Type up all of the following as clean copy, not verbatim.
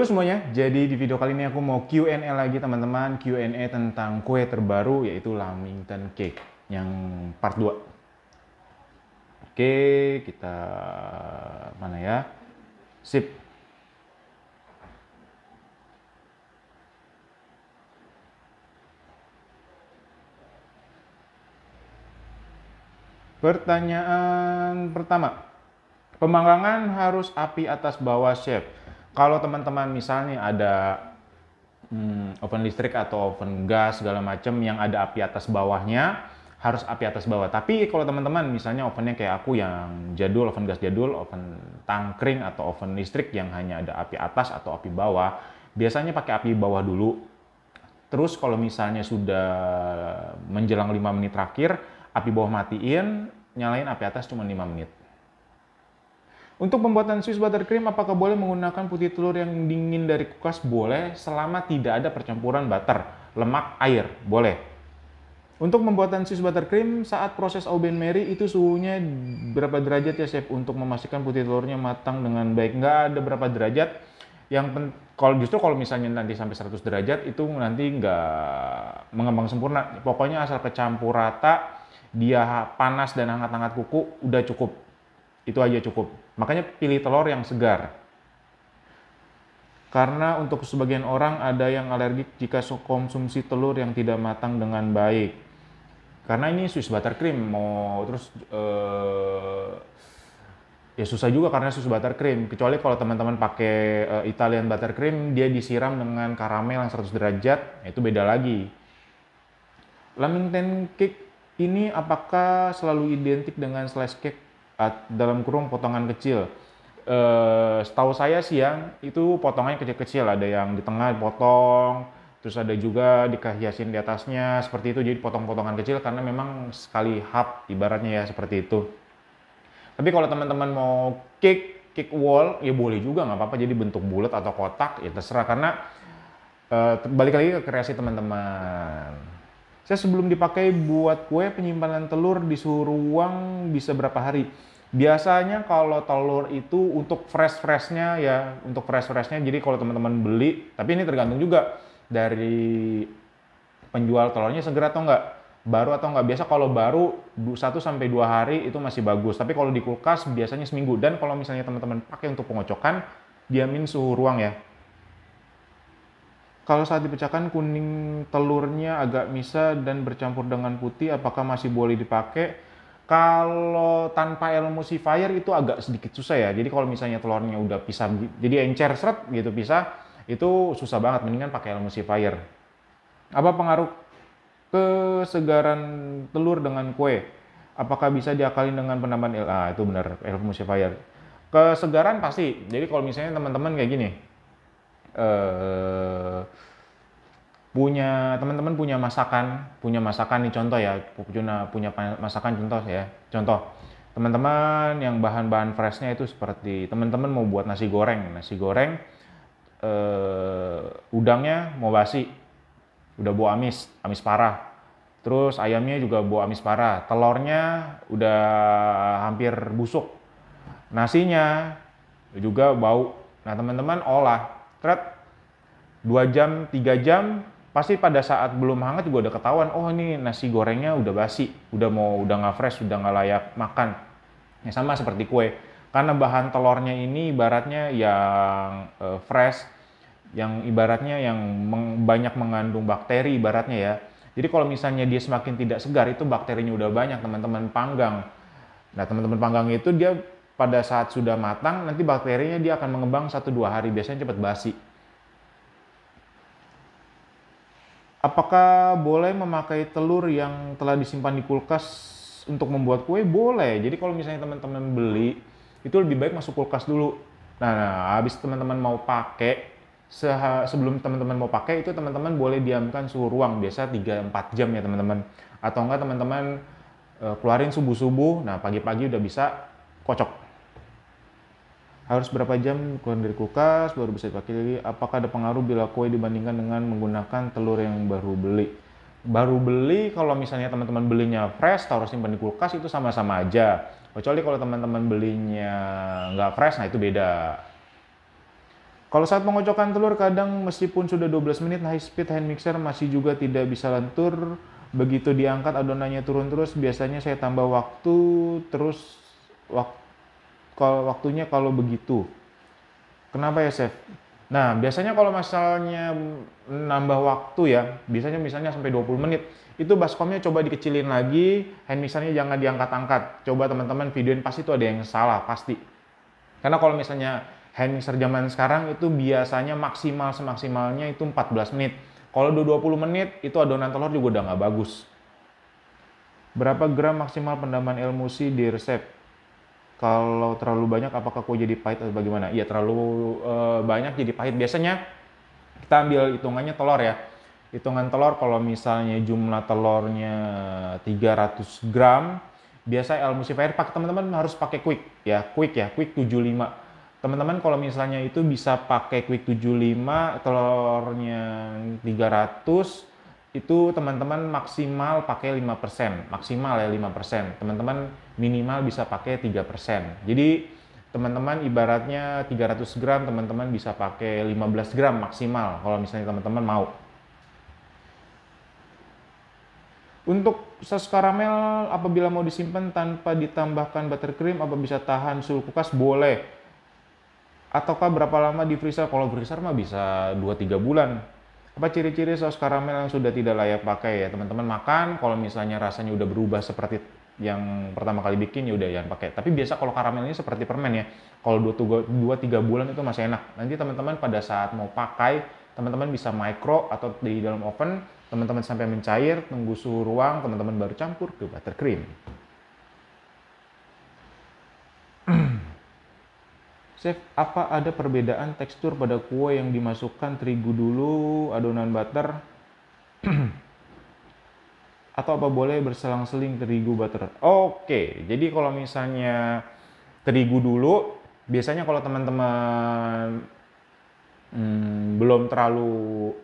Halo semuanya, jadi di video kali ini aku mau Q&A lagi teman-teman. Q&A tentang kue terbaru yaitu Lamington Cake yang part 2. Oke, kita mana ya? Sip. Pertanyaan pertama. Pemanggangan harus api atas bawah, chef. Kalau teman-teman misalnya ada oven listrik atau oven gas segala macam yang ada api atas bawahnya, harus api atas bawah. Tapi kalau teman-teman misalnya ovennya kayak aku yang jadul, oven gas jadul, oven tangkring atau oven listrik yang hanya ada api atas atau api bawah, biasanya pakai api bawah dulu. Terus kalau misalnya sudah menjelang 5 menit terakhir, api bawah matiin, nyalain api atas cuma 5 menit. Untuk pembuatan Swiss buttercream, apakah boleh menggunakan putih telur yang dingin dari kulkas? Boleh, selama tidak ada percampuran butter, lemak, air. Boleh. Untuk pembuatan Swiss buttercream, saat proses Au Ben Marie itu suhunya berapa derajat ya, chef? Untuk memastikan putih telurnya matang dengan baik. Nggak ada berapa derajat. Kalau misalnya nanti sampai 100 derajat, itu nanti nggak mengembang sempurna. Pokoknya asal kecampur rata, dia panas dan hangat-hangat kuku, udah cukup. Itu aja cukup. Makanya pilih telur yang segar. Karena untuk sebagian orang ada yang alergik jika konsumsi telur yang tidak matang dengan baik. Karena ini Swiss buttercream ya susah juga karena Swiss buttercream. Kecuali kalau teman-teman pakai Italian buttercream, dia disiram dengan karamel yang 100 derajat, itu beda lagi. Lamington cake ini apakah selalu identik dengan slice cake dalam kurung potongan kecil? Setahu saya sih ya, itu potongannya kecil-kecil, ada yang di tengah potong, terus ada juga dikasih di atasnya seperti itu, jadi potong-potongan kecil karena memang sekali hap ibaratnya ya seperti itu. Tapi kalau teman-teman mau cake wall ya boleh juga, nggak apa-apa, jadi bentuk bulat atau kotak ya terserah, karena balik lagi ke kreasi teman-teman. Saya sebelum dipakai buat kue, penyimpanan telur di suhu ruang bisa berapa hari? Biasanya kalau telur itu untuk fresh-freshnya ya, jadi kalau teman-teman beli, tapi ini tergantung juga dari penjual telurnya segar atau enggak, baru atau enggak. Biasa kalau baru 1-2 hari itu masih bagus, tapi kalau di kulkas biasanya seminggu. Dan kalau misalnya teman-teman pakai untuk pengocokan, diamin suhu ruang ya. Kalau saat dipecahkan kuning telurnya agak misa dan bercampur dengan putih, apakah masih boleh dipakai? Kalau tanpa emulsifier itu agak sedikit susah ya. Jadi kalau misalnya telurnya udah pisah, jadi encer seret gitu pisah, itu susah banget. Mendingan pakai emulsifier. Apa pengaruh kesegaran telur dengan kue? Apakah bisa diakalin dengan penambahan itu benar, emulsifier. Kesegaran pasti. Jadi kalau misalnya teman-teman kayak gini, teman-teman punya masakan nih, contoh ya, punya masakan contoh teman-teman yang bahan-bahan freshnya itu seperti teman-teman mau buat nasi goreng, udangnya mau basi, udah bau amis parah, terus ayamnya juga bau amis parah, telurnya udah hampir busuk, nasinya juga bau. Nah teman-teman olah 2 jam, 3 jam, pasti pada saat belum hangat juga udah ketahuan, oh ini nasi gorengnya udah basi, udah nggak fresh, udah nggak layak makan. Ya sama seperti kue, karena bahan telurnya ini ibaratnya yang fresh, yang ibaratnya yang banyak mengandung bakteri ibaratnya ya. Jadi kalau misalnya dia semakin tidak segar, itu bakterinya udah banyak teman-teman panggang. Nah teman-teman panggang itu dia pada saat sudah matang, nanti bakterinya dia akan mengembang 1-2 hari, biasanya cepat basi. Apakah boleh memakai telur yang telah disimpan di kulkas untuk membuat kue? Boleh. Jadi kalau misalnya teman-teman beli, itu lebih baik masuk kulkas dulu. Nah habis teman-teman mau pakai, sebelum teman-teman mau pakai, itu teman-teman boleh diamkan suhu ruang, biasa 3-4 jam ya teman-teman. Atau enggak teman-teman keluarin subuh-subuh, nah pagi-pagi udah bisa kocok. Harus berapa jam keluar dari kulkas baru bisa dipakai lagi? Apakah ada pengaruh bila kue dibandingkan dengan menggunakan telur yang baru beli? Baru beli kalau misalnya teman-teman belinya fresh, taruh simpan di kulkas, itu sama-sama aja. Kecuali kalau teman-teman belinya nggak fresh, nah itu beda. Kalau saat pengocokan telur kadang meskipun sudah 12 menit high speed hand mixer masih juga tidak bisa lentur. Begitu diangkat adonannya turun terus, biasanya saya tambah waktu terus kalau waktunya kalau begitu. Kenapa ya, Chef? Nah, biasanya kalau misalnya nambah waktu ya, biasanya misalnya sampai 20 menit, itu baskomnya coba dikecilin lagi, hand mixernya jangan diangkat-angkat. Coba teman-teman videoin, pasti itu ada yang salah, pasti. Karena kalau misalnya hand mixer zaman sekarang itu biasanya maksimal semaksimalnya itu 14 menit. Kalau udah 20 menit, itu adonan telur juga udah nggak bagus. Berapa gram maksimal penambahan emulsi di resep? Kalau terlalu banyak apakah kue jadi pahit atau bagaimana? Iya, terlalu banyak jadi pahit. Biasanya kita ambil hitungannya telur ya. Hitungan telur kalau misalnya jumlah telurnya 300 gram, biasa emulsifier pakai teman-teman harus pakai Quick 75. Teman-teman kalau misalnya itu bisa pakai Quick 75, telurnya 300, itu teman-teman maksimal pakai 5%, maksimal ya 5%. Teman-teman minimal bisa pakai 3%. Jadi teman-teman ibaratnya 300 gram, teman-teman bisa pakai 15 gram maksimal kalau misalnya teman-teman mau. Untuk saus karamel apabila mau disimpan tanpa ditambahkan buttercream, apa bisa tahan suhu kulkas? Boleh. Ataukah berapa lama di freezer? Kalau freezer mah bisa 2-3 bulan. Apa ciri-ciri saus karamel yang sudah tidak layak pakai ya? Teman-teman makan, kalau misalnya rasanya udah berubah seperti yang pertama kali bikin, ya udah jangan pakai. Tapi biasa kalau karamel ini seperti permen ya. Kalau 2-3 bulan itu masih enak. Nanti teman-teman pada saat mau pakai, teman-teman bisa micro atau di dalam oven, teman-teman sampai mencair, tunggu suhu ruang, teman-teman baru campur ke buttercream. Chef, apa ada perbedaan tekstur pada kue yang dimasukkan terigu dulu, adonan butter, atau apa boleh berselang-seling terigu butter? Oke, jadi kalau misalnya terigu dulu, biasanya kalau teman-teman belum terlalu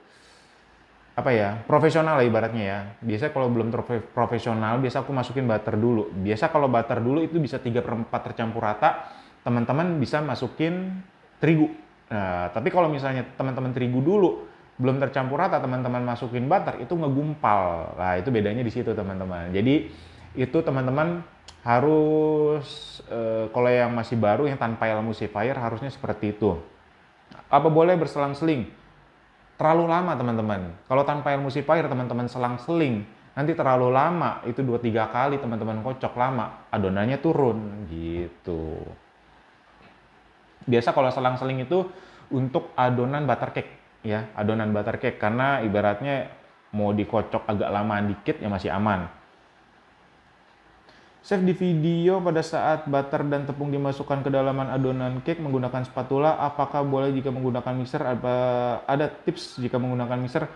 profesional lah ibaratnya ya. Biasa kalau belum profesional, biasa aku masukin butter dulu. Biasa kalau butter dulu itu bisa 3/4 tercampur rata, teman-teman bisa masukin terigu. Nah, tapi kalau misalnya teman-teman terigu dulu belum tercampur rata, teman-teman masukin butter, itu ngegumpal. Nah, itu bedanya di situ teman-teman. Jadi itu teman-teman harus kalau yang masih baru yang tanpa emulsifier harusnya seperti itu. Apa boleh berselang-seling? Terlalu lama teman-teman. Kalau tanpa emulsifier teman-teman selang-seling, nanti terlalu lama, itu 2-3 kali teman-teman kocok lama, adonannya turun gitu. Biasa kalau selang-seling itu untuk adonan butter cake ya, adonan butter cake, karena ibaratnya mau dikocok agak lama dikit ya masih aman. Chef, di video pada saat butter dan tepung dimasukkan ke dalaman adonan cake menggunakan spatula, apakah boleh jika menggunakan mixer? Ada tips jika menggunakan mixer?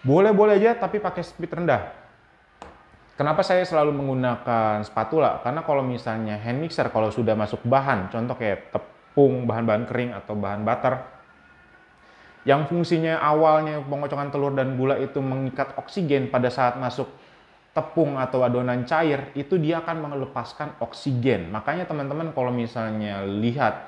Boleh-boleh aja, tapi pakai speed rendah. Kenapa saya selalu menggunakan spatula? Karena kalau misalnya hand mixer, kalau sudah masuk bahan, contoh kayak tepung, bahan-bahan kering atau bahan butter, yang fungsinya awalnya pengocokan telur dan gula itu mengikat oksigen, pada saat masuk tepung atau adonan cair, itu dia akan melepaskan oksigen. Makanya teman-teman kalau misalnya lihat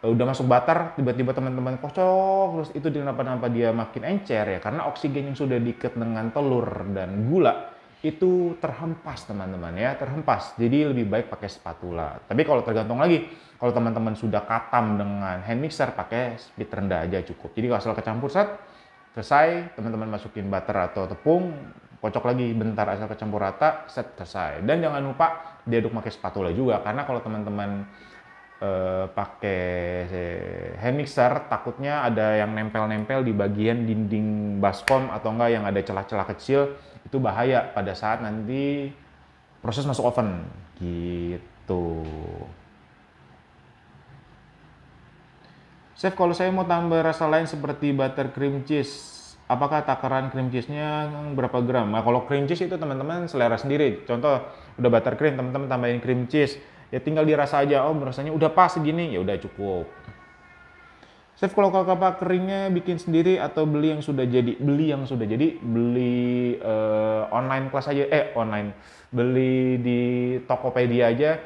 udah masuk butter, tiba-tiba teman-teman kocok, terus itu kenapa dia makin encer ya, karena oksigen yang sudah diikat dengan telur dan gula itu terhempas teman-teman ya, terhempas. Jadi lebih baik pakai spatula. Tapi kalau tergantung lagi, kalau teman-teman sudah katam dengan hand mixer, pakai speed rendah aja cukup. Jadi kalau asal kecampur set, selesai, teman-teman masukin butter atau tepung, kocok lagi bentar asal kecampur rata, set, selesai. Dan jangan lupa diaduk pakai spatula juga, karena kalau teman-teman pakai hand mixer, takutnya ada yang nempel-nempel di bagian dinding baskom atau enggak yang ada celah-celah kecil, itu bahaya pada saat nanti proses masuk oven gitu. Chef, kalau saya mau tambah rasa lain seperti butter cream cheese, apakah takaran cream cheese-nya berapa gram? Nah, kalau cream cheese itu teman-teman selera sendiri. Contoh, udah butter cream, teman-teman tambahin cream cheese. Ya tinggal dirasa aja, oh rasanya udah pas segini, ya udah cukup. Chef, kalau kakak keringnya bikin sendiri atau beli yang sudah jadi? Beli yang sudah jadi, beli online kelas aja, online. Beli di Tokopedia aja,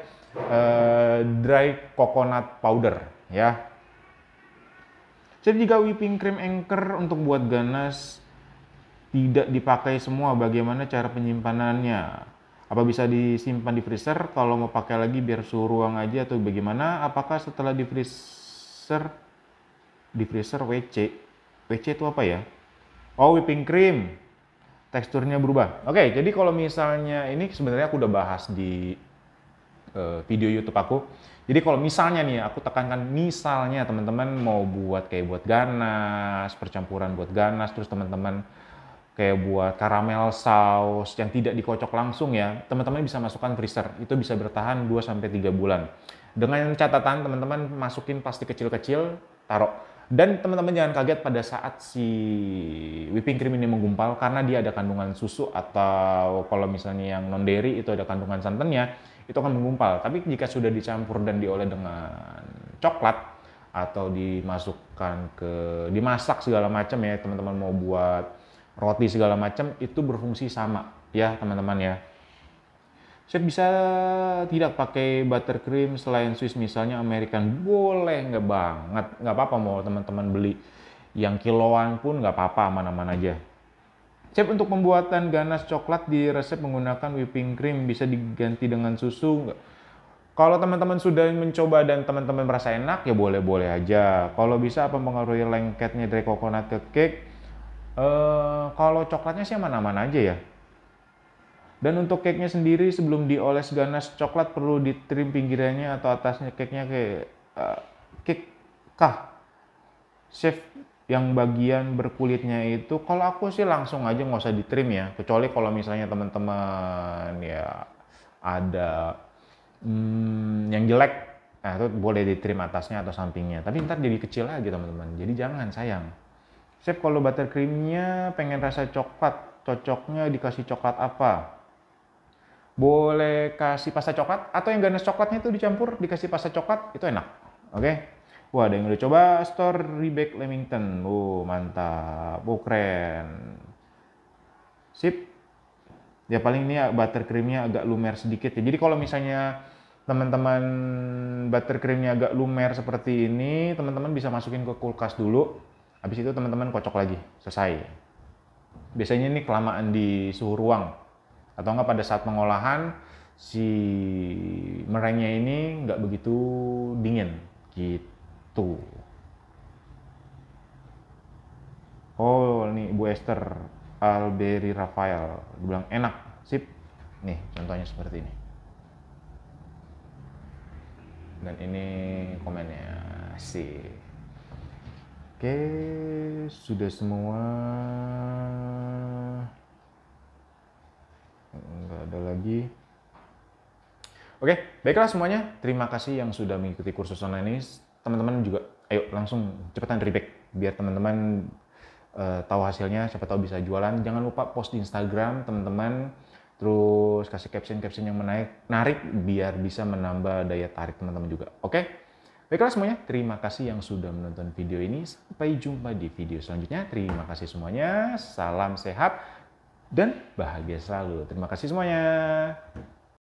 dry coconut powder ya. Jadi jika whipping cream Anchor untuk buat ganas tidak dipakai semua, bagaimana cara penyimpanannya? Apa bisa disimpan di freezer? Kalau mau pakai lagi biar suhu ruang aja atau bagaimana? Apakah setelah di freezer WC? WC itu apa ya? Oh, whipping cream. Teksturnya berubah. Oke, jadi kalau misalnya ini sebenarnya aku udah bahas di video YouTube aku. Jadi kalau misalnya nih, aku tekankan misalnya teman-teman mau buat kayak buat ganas, percampuran buat ganas, terus teman-teman kayak buat karamel saus yang tidak dikocok langsung ya, teman-teman bisa masukkan freezer. Itu bisa bertahan 2-3 bulan. Dengan catatan teman-teman masukin plastik kecil-kecil, taruh. Dan teman-teman jangan kaget pada saat si whipping cream ini menggumpal karena dia ada kandungan susu atau kalau misalnya yang non dairy itu ada kandungan santannya, itu akan menggumpal. Tapi jika sudah dicampur dan diolah dengan coklat atau dimasak segala macam ya, teman-teman mau buat roti segala macam, itu berfungsi sama ya teman-teman ya. Saya bisa tidak pakai buttercream selain Swiss, misalnya American, boleh, nggak banget, nggak apa-apa mau teman-teman beli yang kiloan pun nggak apa-apa, aman-aman aja. Chef, untuk pembuatan ganas coklat di resep menggunakan whipping cream bisa diganti dengan susu nggak? Kalau teman-teman sudah mencoba dan teman-teman merasa enak ya boleh-boleh aja. Kalau bisa apa mempengaruhi lengketnya dari coconut ke cake? Kalau coklatnya sih aman-aman aja ya. Dan untuk cake-nya sendiri sebelum dioles ganas coklat perlu ditrim pinggirannya atau atasnya cake-nya kayak cake kah? Chef, yang bagian berkulitnya itu kalau aku sih langsung aja nggak usah ditrim ya. Kecuali kalau misalnya teman-teman ya ada yang jelek, nah itu boleh ditrim atasnya atau sampingnya. Tapi ntar jadi kecil lagi teman-teman. Jadi jangan, sayang. Chef, kalau buttercreamnya pengen rasa coklat, cocoknya dikasih coklat apa? Boleh kasih pasta coklat atau yang ganas coklatnya itu dicampur dikasih pasta coklat, itu enak. Oke. Wah, ada yang udah coba strawberry baked Lamington. Mantap. Keren. Sip. Ya paling ini buttercreamnya agak lumer sedikit ya. Jadi kalau misalnya teman-teman buttercreamnya agak lumer seperti ini, teman-teman bisa masukin ke kulkas dulu. Habis itu teman-teman kocok lagi. Selesai. Biasanya ini kelamaan di suhu ruang. Atau enggak pada saat pengolahan si meringue ini nggak begitu dingin gitu. Oh, ini Bu Esther Alberi Rafael bilang enak, sip. Nih contohnya seperti ini. Dan ini komennya sih. Oke, sudah semua. Nggak ada lagi. Oke, baiklah semuanya. Terima kasih yang sudah mengikuti kursus online ini. Teman-teman juga, ayo langsung cepetan reback biar teman-teman tahu hasilnya. Siapa tahu bisa jualan. Jangan lupa post di Instagram teman-teman. Terus kasih caption-caption yang menarik biar bisa menambah daya tarik teman-teman juga. Oke, baiklah semuanya. Terima kasih yang sudah menonton video ini. Sampai jumpa di video selanjutnya. Terima kasih semuanya. Salam sehat dan bahagia selalu. Terima kasih semuanya.